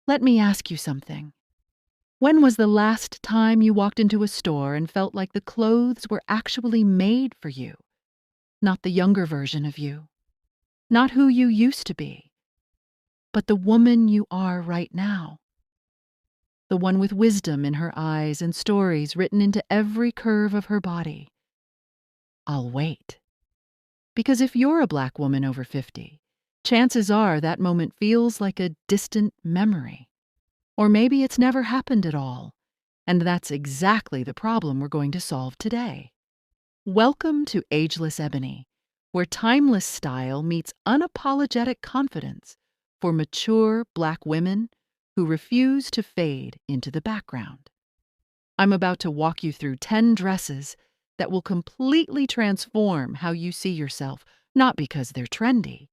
Let me ask you something. When was the last time you walked into a store and felt like the clothes were actually made for you? Not the younger version of you. Not who you used to be. But the woman you are right now. The one with wisdom in her eyes and stories written into every curve of her body. I'll wait. Because if you're a Black woman over 50, chances are that moment feels like a distant memory. Or maybe it's never happened at all, and that's exactly the problem we're going to solve today. Welcome to Ageless Ebony, where timeless style meets unapologetic confidence for mature Black women who refuse to fade into the background. I'm about to walk you through 10 dresses that will completely transform how you see yourself, not because they're trendy,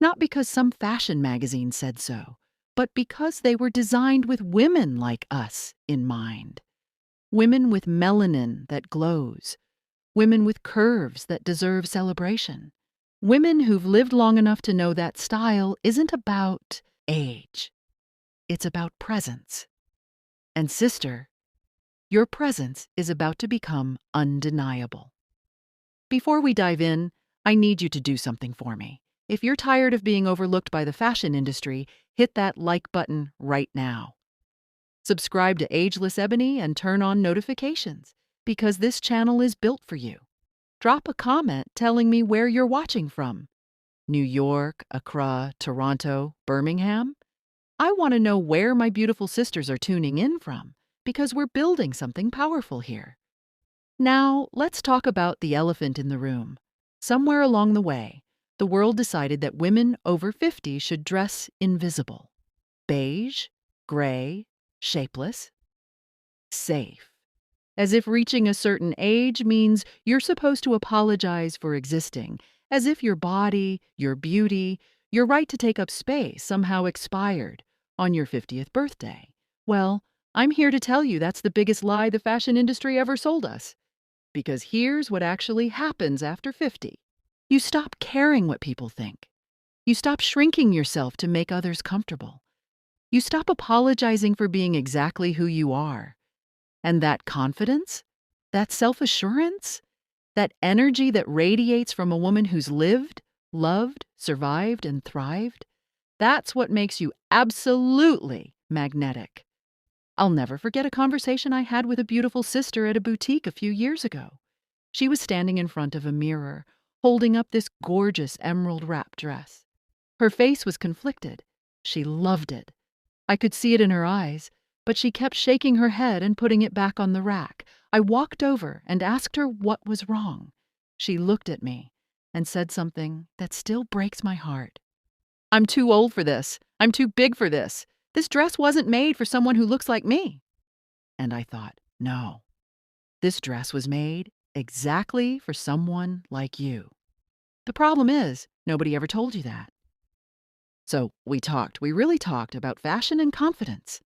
not because some fashion magazine said so, but because they were designed with women like us in mind. Women with melanin that glows. Women with curves that deserve celebration. Women who've lived long enough to know that style isn't about age. It's about presence. And sister, your presence is about to become undeniable. Before we dive in, I need you to do something for me. If you're tired of being overlooked by the fashion industry, hit that like button right now. Subscribe to Ageless Ebony and turn on notifications, because this channel is built for you. Drop a comment telling me where you're watching from. New York, Accra, Toronto, Birmingham? I want to know where my beautiful sisters are tuning in from, because we're building something powerful here. Now, let's talk about the elephant in the room. Somewhere along the way, the world decided that women over 50 should dress invisible. Beige, gray, shapeless, safe. As if reaching a certain age means you're supposed to apologize for existing, as if your body, your beauty, your right to take up space somehow expired on your 50th birthday. Well, I'm here to tell you that's the biggest lie the fashion industry ever sold us. Because here's what actually happens after 50. You stop caring what people think. You stop shrinking yourself to make others comfortable. You stop apologizing for being exactly who you are. And that confidence, that self-assurance, that energy that radiates from a woman who's lived, loved, survived, and thrived, that's what makes you absolutely magnetic. I'll never forget a conversation I had with a beautiful sister at a boutique a few years ago. She was standing in front of a mirror, holding up this gorgeous emerald wrap dress. Her face was conflicted. She loved it. I could see it in her eyes, but she kept shaking her head and putting it back on the rack. I walked over and asked her what was wrong. She looked at me and said something that still breaks my heart. "I'm too old for this. I'm too big for this. This dress wasn't made for someone who looks like me." And I thought, no, this dress was made exactly for someone like you. The problem is, nobody ever told you that. So we really talked about fashion and confidence.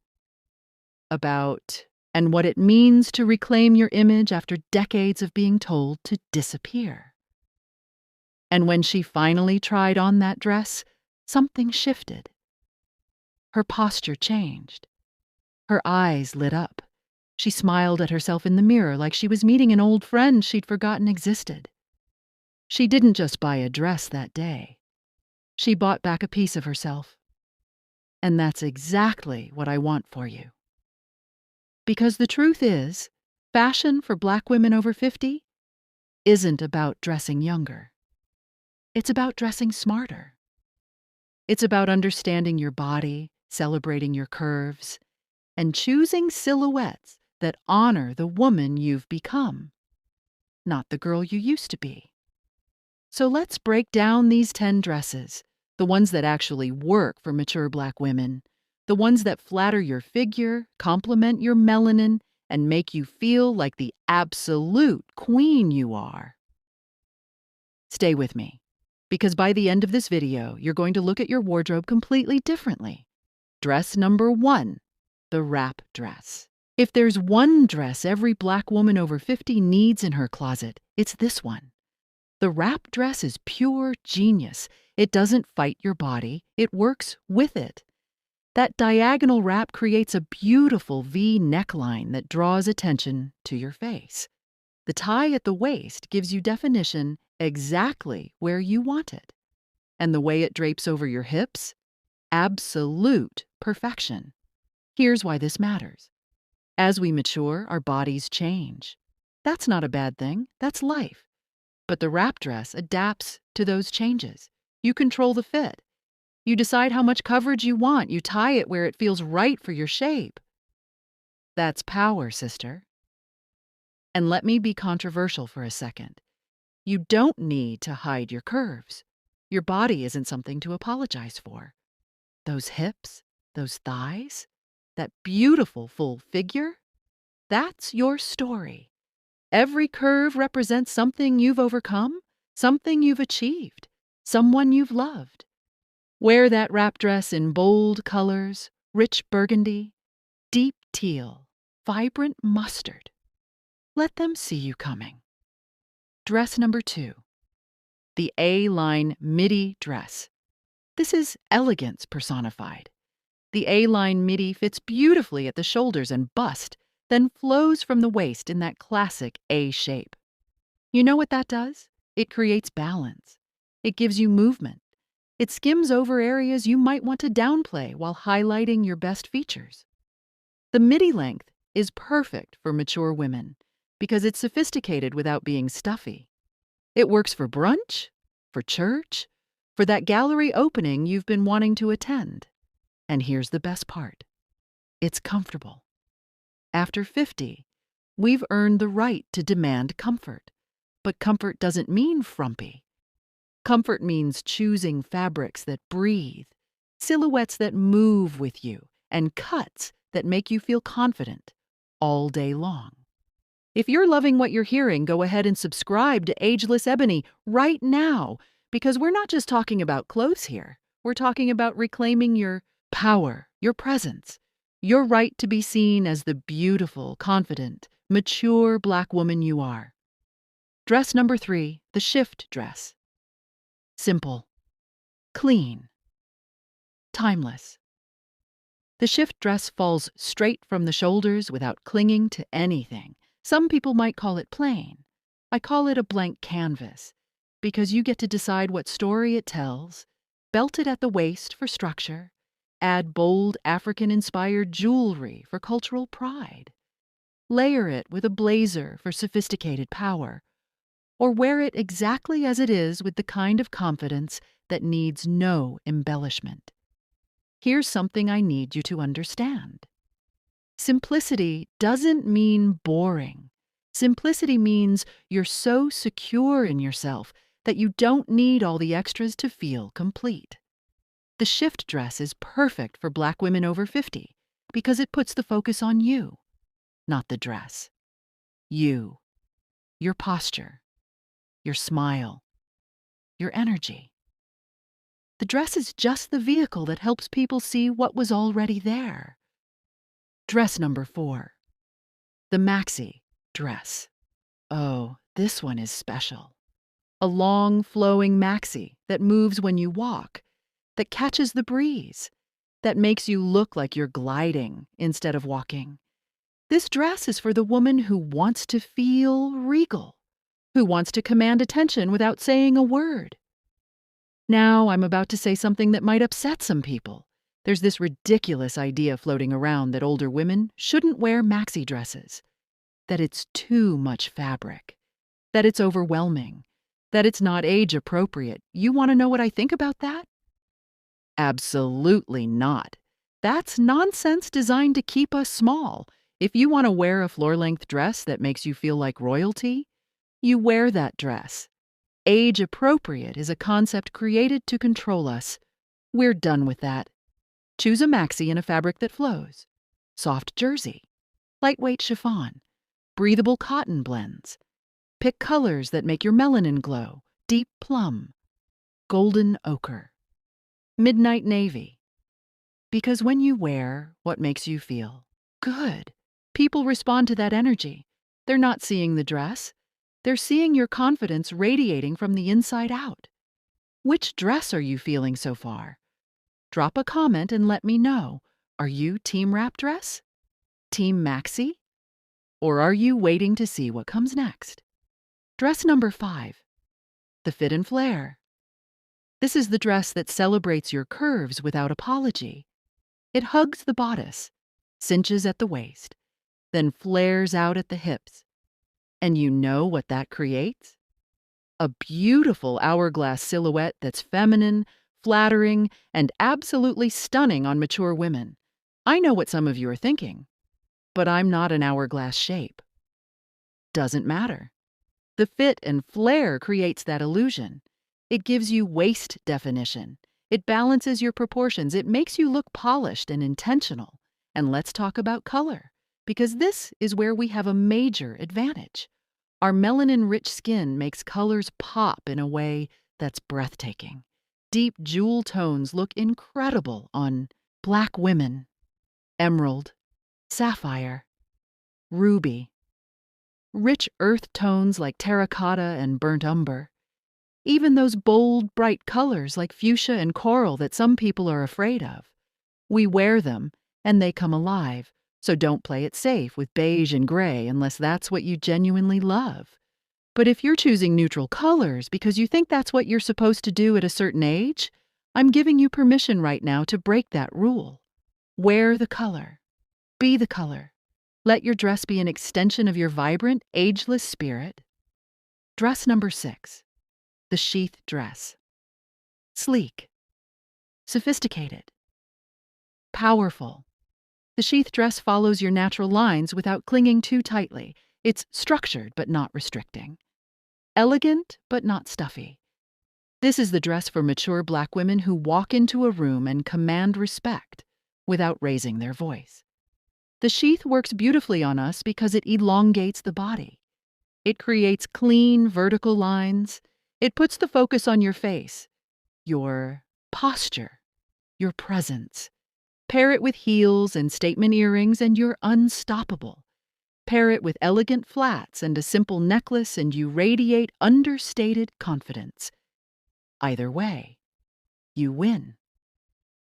And what it means to reclaim your image after decades of being told to disappear. And when she finally tried on that dress, something shifted. Her posture changed. Her eyes lit up. She smiled at herself in the mirror like she was meeting an old friend she'd forgotten existed. She didn't just buy a dress that day. She bought back a piece of herself. And that's exactly what I want for you. Because the truth is, fashion for Black women over 50 isn't about dressing younger. It's about dressing smarter. It's about understanding your body, celebrating your curves, and choosing silhouettes that honor the woman you've become, not the girl you used to be. So let's break down these 10 dresses, the ones that actually work for mature Black women, the ones that flatter your figure, complement your melanin, and make you feel like the absolute queen you are. Stay with me, because by the end of this video, you're going to look at your wardrobe completely differently. Dress number 1, the wrap dress. If there's one dress every Black woman over 50 needs in her closet, it's this one. The wrap dress is pure genius. It doesn't fight your body, it works with it. That diagonal wrap creates a beautiful V neckline that draws attention to your face. The tie at the waist gives you definition exactly where you want it. And the way it drapes over your hips, absolute perfection. Here's why this matters. As we mature, our bodies change. That's not a bad thing, that's life. But the wrap dress adapts to those changes. You control the fit. You decide how much coverage you want. You tie it where it feels right for your shape. That's power, sister. And let me be controversial for a second. You don't need to hide your curves. Your body isn't something to apologize for. Those hips, those thighs, that beautiful full figure, that's your story. Every curve represents something you've overcome, something you've achieved, someone you've loved. Wear that wrap dress in bold colors, rich burgundy, deep teal, vibrant mustard. Let them see you coming. Dress number 2. The A-line midi dress. This is elegance personified. The A-line midi fits beautifully at the shoulders and bust, then flows from the waist in that classic A shape. You know what that does? It creates balance. It gives you movement. It skims over areas you might want to downplay while highlighting your best features. The midi length is perfect for mature women because it's sophisticated without being stuffy. It works for brunch, for church, for that gallery opening you've been wanting to attend. And here's the best part. It's comfortable. After 50, we've earned the right to demand comfort. But comfort doesn't mean frumpy. Comfort means choosing fabrics that breathe, silhouettes that move with you, and cuts that make you feel confident all day long. If you're loving what you're hearing, go ahead and subscribe to Ageless Ebony right now, because we're not just talking about clothes here. We're talking about reclaiming your power, your presence, your right to be seen as the beautiful, confident, mature Black woman you are. Dress number 3, the shift dress. Simple, clean, timeless. The shift dress falls straight from the shoulders without clinging to anything. Some people might call it plain. I call it a blank canvas, because you get to decide what story it tells, belt it at the waist for structure, add bold African-inspired jewelry for cultural pride, layer it with a blazer for sophisticated power, or wear it exactly as it is with the kind of confidence that needs no embellishment. Here's something I need you to understand. Simplicity doesn't mean boring. Simplicity means you're so secure in yourself that you don't need all the extras to feel complete. The shift dress is perfect for Black women over 50 because it puts the focus on you, not the dress. You, your posture, your smile, your energy. The dress is just the vehicle that helps people see what was already there. Dress number 4. The maxi dress. Oh, this one is special. A long, flowing maxi that moves when you walk, that catches the breeze, that makes you look like you're gliding instead of walking. This dress is for the woman who wants to feel regal, who wants to command attention without saying a word. Now, I'm about to say something that might upset some people. There's this ridiculous idea floating around that older women shouldn't wear maxi dresses, that it's too much fabric, that it's overwhelming, that it's not age appropriate. You want to know what I think about that? Absolutely not. That's nonsense designed to keep us small. If you want to wear a floor-length dress that makes you feel like royalty, you wear that dress. Age appropriate is a concept created to control us. We're done with that. Choose a maxi in a fabric that flows. Soft jersey, lightweight chiffon, breathable cotton blends. Pick colors that make your melanin glow. Deep plum, golden ochre, midnight navy. Because when you wear what makes you feel good, people respond to that energy. They're not seeing the dress. They're seeing your confidence radiating from the inside out. Which dress are you feeling so far? Drop a comment and let me know. Are you team wrap dress? Team maxi? Or are you waiting to see what comes next? Dress number 5, the fit and flare. This is the dress that celebrates your curves without apology. It hugs the bodice, cinches at the waist, then flares out at the hips. And you know what that creates? A beautiful hourglass silhouette that's feminine, flattering, and absolutely stunning on mature women. I know what some of you are thinking, but I'm not an hourglass shape. Doesn't matter. The fit and flare creates that illusion. It gives you waist definition. It balances your proportions. It makes you look polished and intentional. And let's talk about color, because this is where we have a major advantage. Our melanin-rich skin makes colors pop in a way that's breathtaking. Deep jewel tones look incredible on black women. Emerald, sapphire, ruby. Rich earth tones like terracotta and burnt umber. Even those bold, bright colors like fuchsia and coral that some people are afraid of. We wear them, and they come alive, so don't play it safe with beige and gray unless that's what you genuinely love. But if you're choosing neutral colors because you think that's what you're supposed to do at a certain age, I'm giving you permission right now to break that rule. Wear the color. Be the color. Let your dress be an extension of your vibrant, ageless spirit. Dress number 6. The sheath dress. Sleek. Sophisticated. Powerful. The sheath dress follows your natural lines without clinging too tightly. It's structured but not restricting. Elegant but not stuffy. This is the dress for mature black women who walk into a room and command respect without raising their voice. The sheath works beautifully on us because it elongates the body. It creates clean, vertical lines. It puts the focus on your face, your posture, your presence. Pair it with heels and statement earrings and you're unstoppable. Pair it with elegant flats and a simple necklace and you radiate understated confidence. Either way, you win.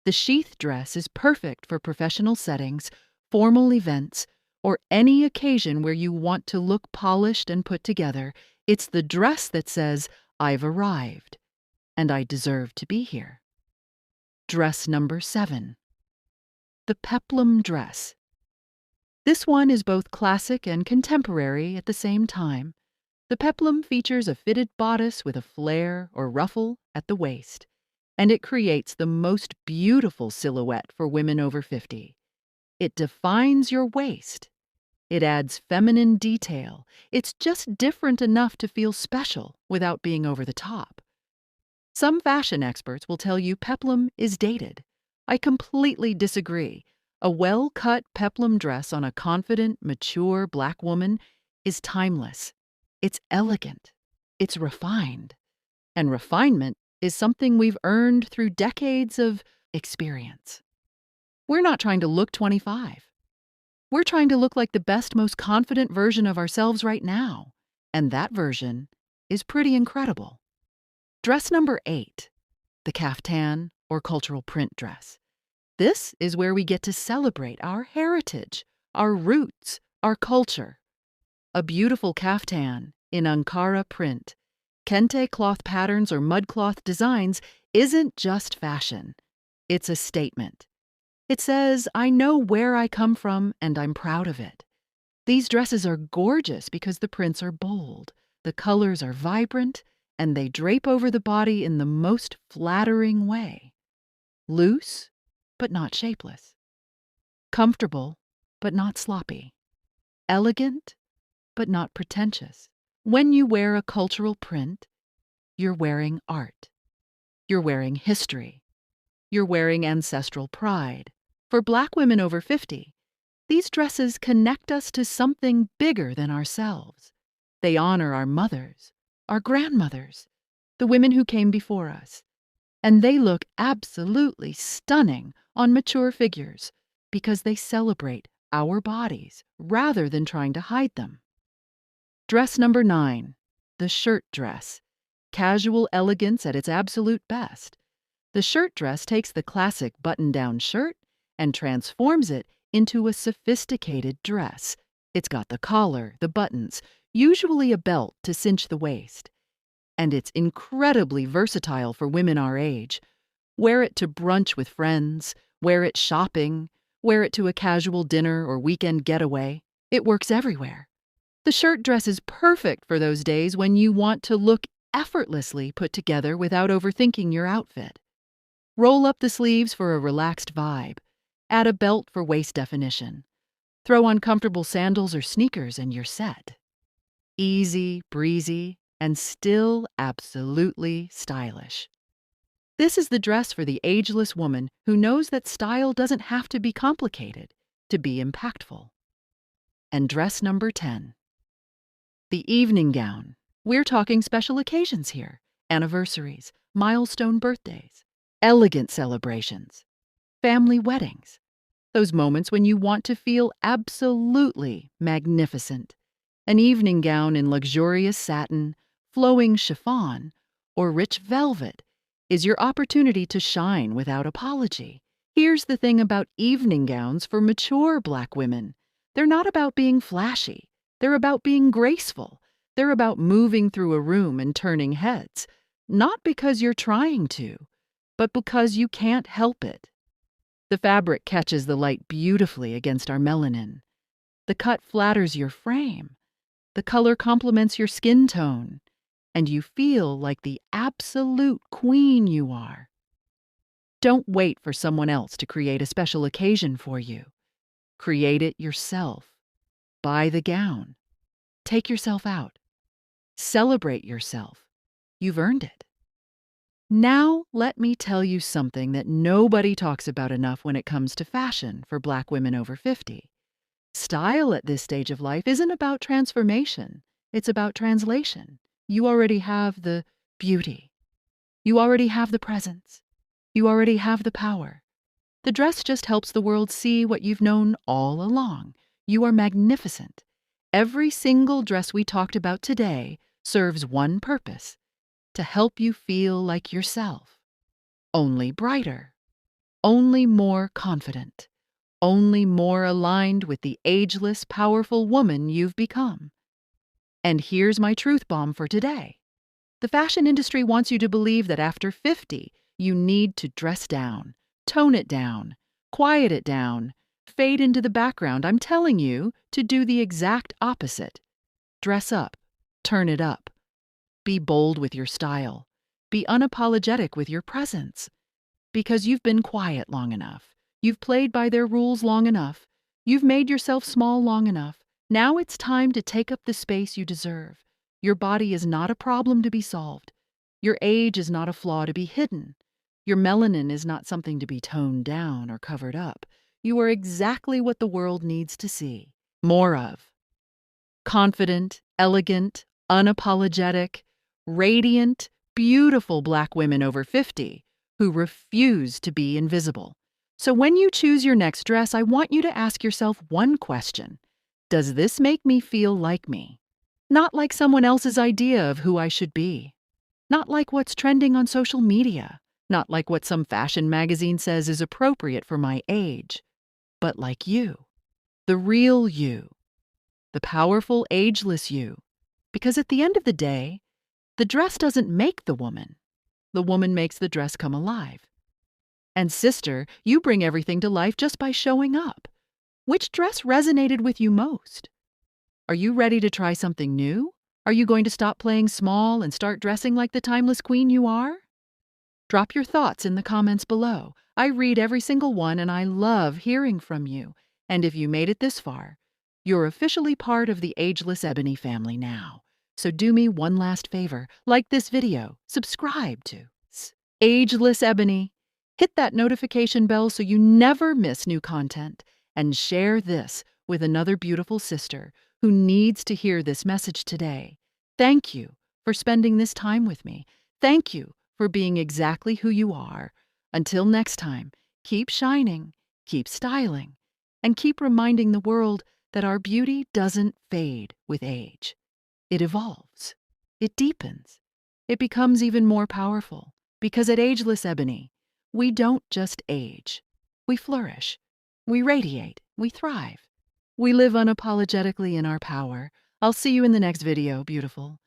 The sheath dress is perfect for professional settings, formal events, or any occasion where you want to look polished and put together. It's the dress that says, I've arrived, and I deserve to be here. Dress number 7. The peplum dress. This one is both classic and contemporary at the same time. The peplum features a fitted bodice with a flare or ruffle at the waist, and it creates the most beautiful silhouette for women over 50. It defines your waist. It adds feminine detail. It's just different enough to feel special without being over the top. Some fashion experts will tell you peplum is dated. I completely disagree. A well-cut peplum dress on a confident, mature black woman is timeless. It's elegant. It's refined. And refinement is something we've earned through decades of experience. We're not trying to look 25. We're trying to look like the best, most confident version of ourselves right now. And that version is pretty incredible. Dress number 8, the caftan or cultural print dress. This is where we get to celebrate our heritage, our roots, our culture. A beautiful caftan in Ankara print, kente cloth patterns or mudcloth designs isn't just fashion. It's a statement. It says, I know where I come from and I'm proud of it. These dresses are gorgeous because the prints are bold, the colors are vibrant, and they drape over the body in the most flattering way. Loose, but not shapeless. Comfortable, but not sloppy. Elegant, but not pretentious. When you wear a cultural print, you're wearing art. You're wearing history. You're wearing ancestral pride. For black women over 50, these dresses connect us to something bigger than ourselves. They honor our mothers, our grandmothers, the women who came before us. And they look absolutely stunning on mature figures because they celebrate our bodies rather than trying to hide them. Dress number 9, the shirt dress. Casual elegance at its absolute best. The shirt dress takes the classic button-down shirt and transforms it into a sophisticated dress. It's got the collar, the buttons, usually a belt to cinch the waist. And it's incredibly versatile for women our age. Wear it to brunch with friends, wear it shopping, wear it to a casual dinner or weekend getaway. It works everywhere. The shirt dress is perfect for those days when you want to look effortlessly put together without overthinking your outfit. Roll up the sleeves for a relaxed vibe. Add a belt for waist definition. Throw on comfortable sandals or sneakers and you're set. Easy, breezy, and still absolutely stylish. This is the dress for the ageless woman who knows that style doesn't have to be complicated to be impactful. And dress number 10. The evening gown. We're talking special occasions here. Anniversaries, milestone birthdays, elegant celebrations, family weddings. Those moments when you want to feel absolutely magnificent. An evening gown in luxurious satin, flowing chiffon, or rich velvet is your opportunity to shine without apology. Here's the thing about evening gowns for mature Black women. They're not about being flashy. They're about being graceful. They're about moving through a room and turning heads, not because you're trying to, but because you can't help it. The fabric catches the light beautifully against our melanin. The cut flatters your frame. The color complements your skin tone. And you feel like the absolute queen you are. Don't wait for someone else to create a special occasion for you. Create it yourself. Buy the gown. Take yourself out. Celebrate yourself. You've earned it. Now, let me tell you something that nobody talks about enough when it comes to fashion for Black women over 50. Style at this stage of life isn't about transformation. It's about translation. You already have the beauty. You already have the presence. You already have the power. The dress just helps the world see what you've known all along. You are magnificent. Every single dress we talked about today serves one purpose: to help you feel like yourself. Only brighter. Only more confident. Only more aligned with the ageless, powerful woman you've become. And here's my truth bomb for today. The fashion industry wants you to believe that after 50, you need to dress down, tone it down, quiet it down, fade into the background. I'm telling you to do the exact opposite. Dress up, turn it up. Be bold with your style. Be unapologetic with your presence. Because you've been quiet long enough. You've played by their rules long enough. You've made yourself small long enough. Now it's time to take up the space you deserve. Your body is not a problem to be solved. Your age is not a flaw to be hidden. Your melanin is not something to be toned down or covered up. You are exactly what the world needs to see more of. Confident, elegant, unapologetic, radiant, beautiful Black women over 50 who refuse to be invisible. So when you choose your next dress, I want you to ask yourself one question. Does this make me feel like me? Not like someone else's idea of who I should be. Not like what's trending on social media. Not like what some fashion magazine says is appropriate for my age. But like you. The real you. The powerful, ageless you. Because at the end of the day, the dress doesn't make the woman. The woman makes the dress come alive. And sister, you bring everything to life just by showing up. Which dress resonated with you most? Are you ready to try something new? Are you going to stop playing small and start dressing like the timeless queen you are? Drop your thoughts in the comments below. I read every single one and I love hearing from you. And if you made it this far, you're officially part of the Ageless Ebony family now. So do me one last favor, like this video, subscribe to Ageless Ebony, hit that notification bell so you never miss new content, and share this with another beautiful sister who needs to hear this message today. Thank you for spending this time with me. Thank you for being exactly who you are. Until next time, keep shining, keep styling, and keep reminding the world that our beauty doesn't fade with age. It evolves. It deepens. It becomes even more powerful. Because at Ageless Ebony, we don't just age. We flourish. We radiate. We thrive. We live unapologetically in our power. I'll see you in the next video, beautiful.